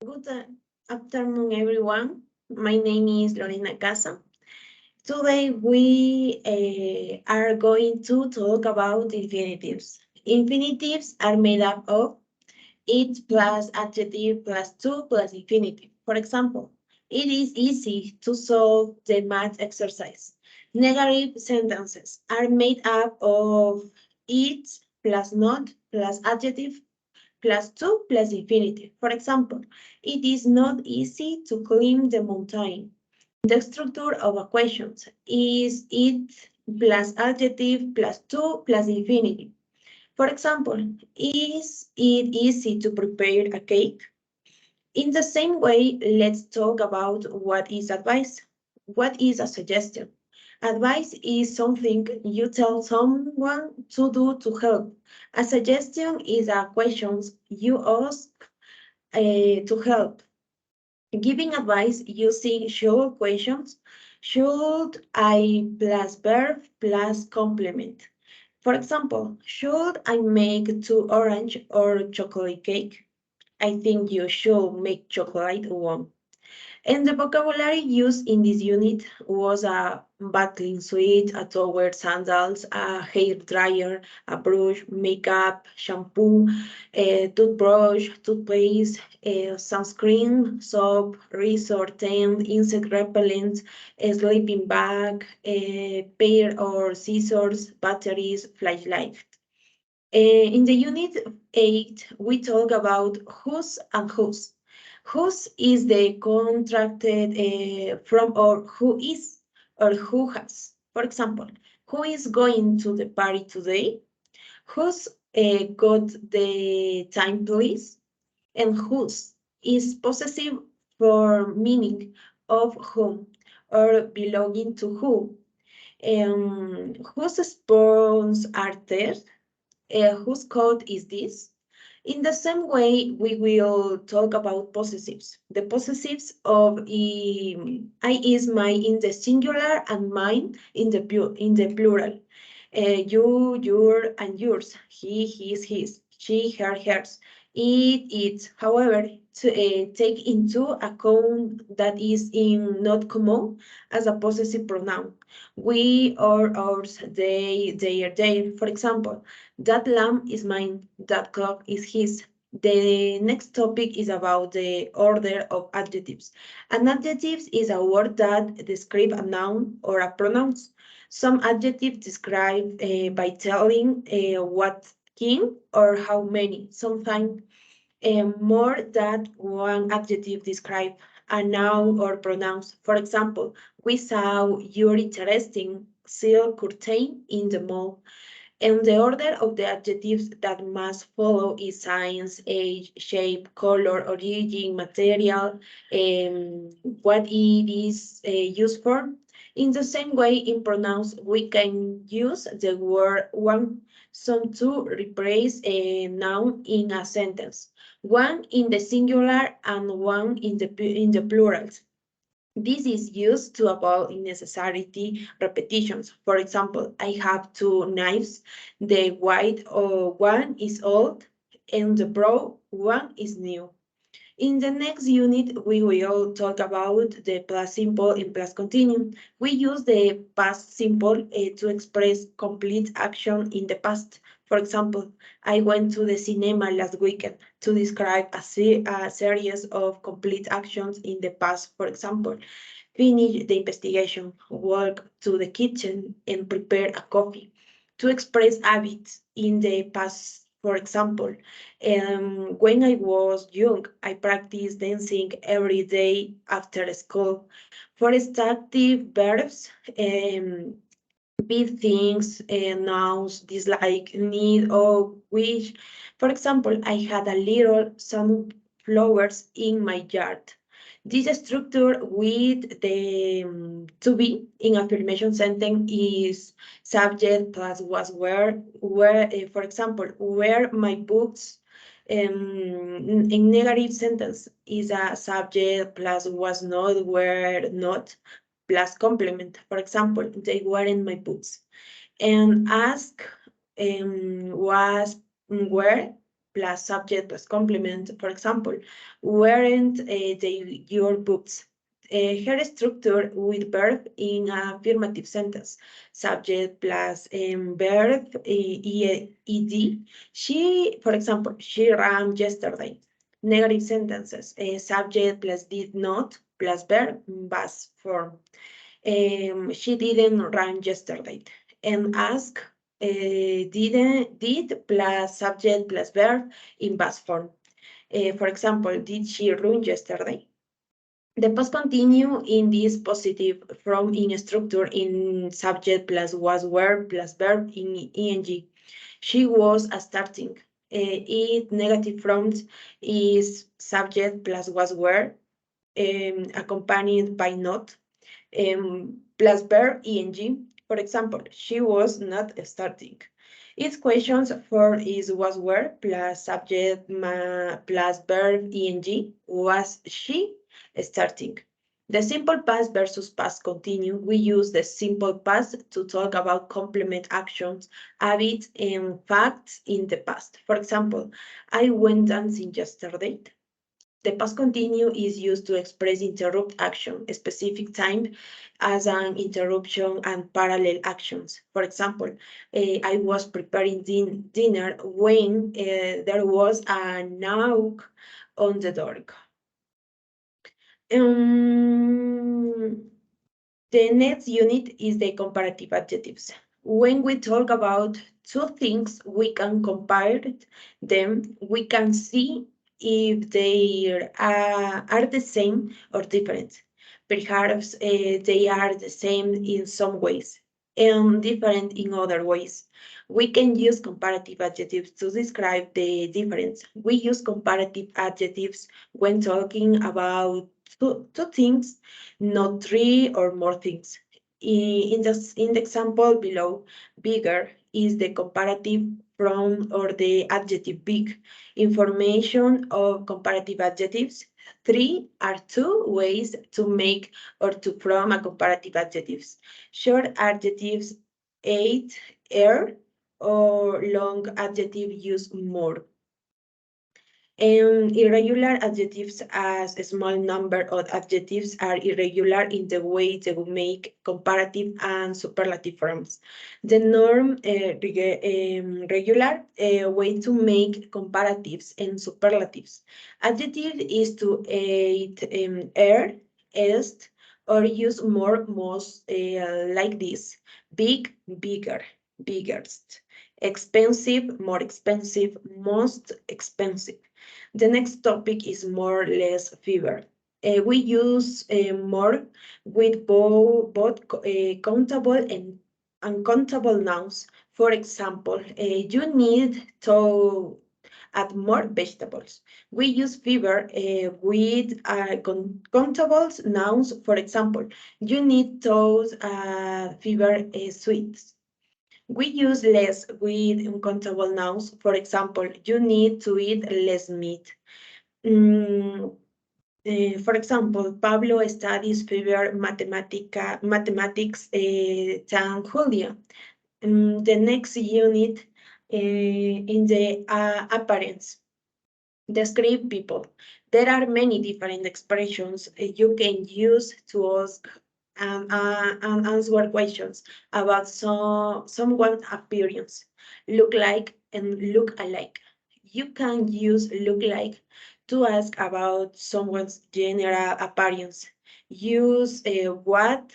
Good afternoon, everyone. My name is Lorena Casa. Today we are going to talk about infinitives. Infinitives are made up of it plus adjective plus to plus infinitive. For example, it is easy to solve the math exercise. Negative sentences are made up of it plus not plus adjective plus 2 plus infinity. For example, it is not easy to climb the mountain. The structure of a question is it plus adjective plus 2 plus infinity. For example, is it easy to prepare a cake? In the same way, let's talk about what is advice. What is a suggestion? Advice is something you tell someone to do to help. A suggestion is a question you ask to help. Giving advice using should questions. Should I plus verb plus complement? For example, should I make two orange or chocolate cake? I think you should make chocolate one. And the vocabulary used in this unit was a bathing suit, a towel, sandals, a hair dryer, a brush, makeup, shampoo, a toothbrush, toothpaste, a sunscreen, soap, razor, tent, insect repellent, a sleeping bag, a pair or scissors, batteries, flashlight. In the unit 8, we talk about whose and whose. Whose is the contracted from or who is or who has. For example, who is going to the party today? Who's got the time, please? And whose is possessive for meaning of whom or belonging to who. Whose spoons are there? Whose code is this? In the same way, we will talk about possessives. The possessives of I is my in the singular and mine in the plural. You, your, and yours. He, his, she, her, hers. It, its. However, to take into account that is in not common as a possessive pronoun. We, or, ours, they, their. For example, that lamp is mine, that clock is his. The next topic is about the order of adjectives. An adjective is a word that describes a noun or a pronoun. Some adjectives describe by telling what kind or how many. Sometimes more than one adjective describe a noun or pronoun. For example, we saw your interesting silk curtain in the mall. And the order of the adjectives that must follow is size, age, shape, color, origin, material, what it is used for. In the same way, in pronouns, we can use the word one, some to replace a noun in a sentence. One in the singular and one in the plural. This is used to avoid unnecessary repetitions. For example, I have two knives. The white one is old and the brown one is new. In the next unit, we will talk about the past simple and past continuum. We use the past simple to express complete action in the past. For example, I went to the cinema last weekend to describe a series of complete actions in the past. For example, finish the investigation, walk to the kitchen, and prepare a coffee. To express habits in the past, for example, when I was young, I practiced dancing every day after school. For stative verbs, be things, nouns, dislike, need, or wish. For example, I had a little sunflowers in my yard. This structure with the to be in affirmation sentence is subject plus was where for example, where my books in negative sentence is a subject plus was not, were not plus complement. For example, they weren't my books. And ask was where plus subject plus complement. For example, weren't they your boots? Her structure with verb in affirmative sentence. Subject plus verb, ed. She, for example, she ran yesterday. Negative sentences. Subject plus did not plus verb, past form. She didn't run yesterday. And ask, did plus subject plus verb in past form. For example, did she run yesterday? The past continue in this positive from in structure in subject plus was were plus verb in ing. She was starting. It negative forms is subject plus was were accompanied by not plus verb ing. For example, she was not starting. Its questions for is was were plus subject plus verb ing. Was she starting? The simple past versus past continue. We use the simple past to talk about complement actions, habits, and facts in the past. For example, I went dancing yesterday. The past continue is used to express interrupt action, a specific time as an interruption and parallel actions. For example, I was preparing dinner when there was a knock on the door. The next unit is the comparative adjectives. When we talk about two things, we can compare them. We can see if they are the same or different. Perhaps they are the same in some ways and different in other ways. We can use comparative adjectives to describe the difference. We use comparative adjectives when talking about two things, not three or more things. In the example below, bigger is the comparative from or the adjective big. Information of comparative adjectives. Three are two ways to make or to from a comparative adjectives. Short adjectives, eight, air, or long adjective use more. Irregular adjectives as a small number of adjectives are irregular in the way they make comparative and superlative forms. The norm regular way to make comparatives and superlatives. Adjective is to aid, air, est, or use more, most like this. Big, bigger, biggest. Expensive, more expensive, most expensive. The next topic is more, less, fewer. We use more with both countable and uncountable nouns. For example, you need to add more vegetables. We use fewer with countable nouns. For example, you need those fewer sweets. We use less with uncountable nouns. For example, you need to eat less meat. For example, Pablo studies fewer mathematics than Julia. The next unit in the appearance. Describe people. There are many different expressions you can use to ask and answer questions about someone's appearance. Look like and look alike. You can use look like to ask about someone's general appearance. Use what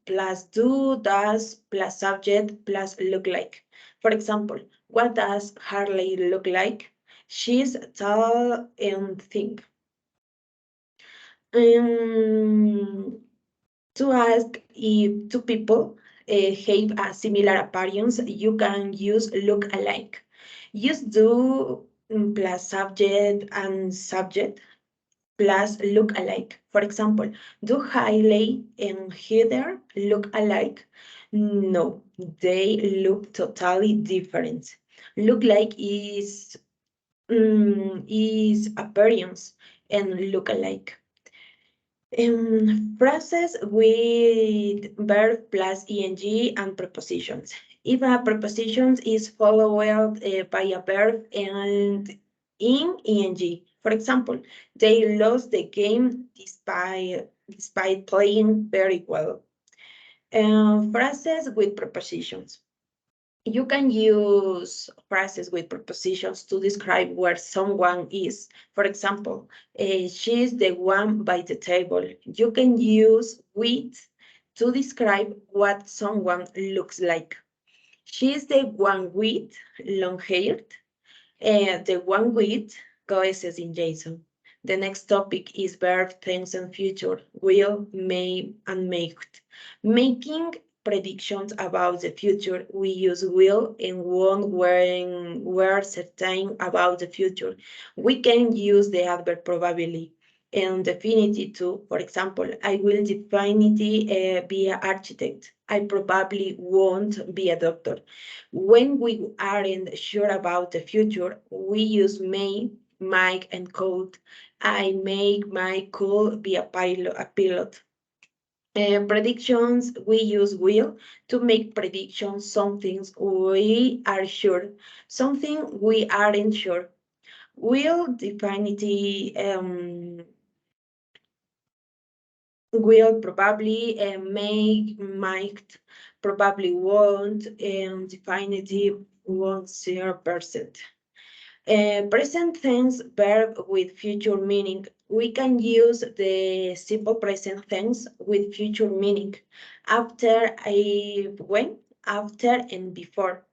plus do, does, plus subject, plus look like. For example, what does Harley look like? She's tall and thin. To ask if two people have a similar appearance, you can use look alike. Use do plus subject and subject plus look alike. For example, do Hailey and Heather look alike? No, they look totally different. Look like is appearance and look alike. Phrases with verb plus ing and prepositions. If a preposition is followed by a verb and ing. For example, they lost the game despite playing very well. Phrases with prepositions. You can use phrases with prepositions to describe where someone is. For example, she's the one by the table. You can use with to describe what someone looks like. She's the one with long hair. The one with glasses in Jason. The next topic is verb, tense, and future. Will, may, and make. Making predictions about the future, we use will and won't when we're certain about the future. We can use the adverb probably and definitely too. For example, I will definitely be an architect. I probably won't be a doctor. When we aren't sure about the future, we use may, might, and could. I make my could be a pilot. Predictions, we use will to make predictions, some things we are sure, something we aren't sure. Will definitely will probably make might probably won't and definitive won't 0%. Present tense verb with future meaning. We can use the simple present tense with future meaning. After, I, when, after, and before.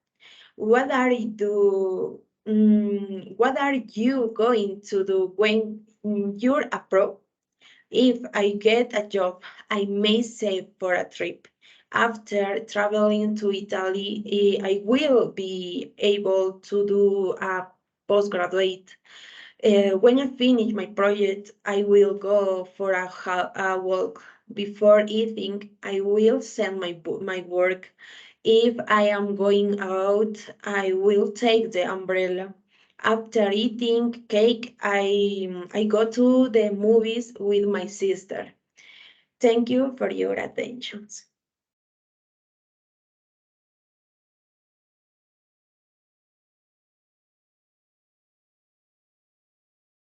What are you do? What are you going to do when you're a pro? If I get a job, I may save for a trip. After traveling to Italy, I will be able to do a postgraduate. When I finish my project, I will go for a walk. Before eating, I will send my work. If I am going out, I will take the umbrella. After eating cake, I go to the movies with my sister. Thank you for your attention.